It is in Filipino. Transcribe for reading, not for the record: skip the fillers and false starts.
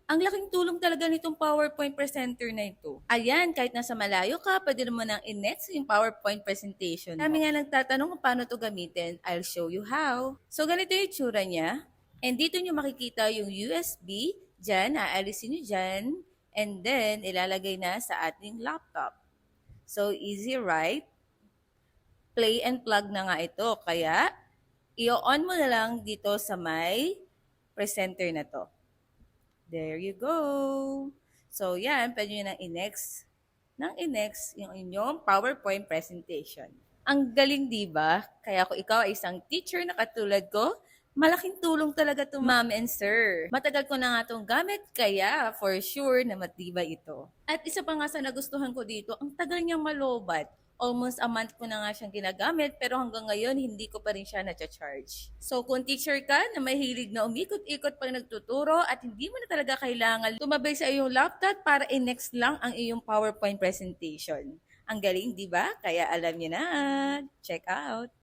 Ang laking tulong talaga nitong PowerPoint presenter na ito. Ayan, kahit nasa malayo ka, pwede mo nang i-next yung PowerPoint presentation mo. Kami nga nagtatanong kung paano to gamitin. I'll show you how. So, ganito yung itsura niya. And dito nyo makikita yung USB. Diyan, aalisin nyo dyan. And then, ilalagay na sa ating laptop. So, easy, right? Play and plug na nga ito. Kaya, i-on mo na lang dito sa may presenter na to. There you go. So, yan, pwede nyo nang i-next yung inyong PowerPoint presentation. Ang galing, di ba? Kaya kung ikaw ay isang teacher na katulad ko, malaking tulong talaga to ma'am and sir. Matagal ko na nga itong gamit, kaya for sure na matibay ito. At isa pa nga sa nagustuhan ko dito, ang tagal niyang malobat. Almost a month ko na nga siyang ginagamit, pero hanggang ngayon hindi ko pa rin siya na-charge. So kung teacher ka na mahilig na umikot-ikot pag nagtuturo at hindi mo na talaga kailangan tumabay sa iyong laptop para i-next lang ang iyong PowerPoint presentation. Ang galing, di ba? Kaya alam niyo na. Check out!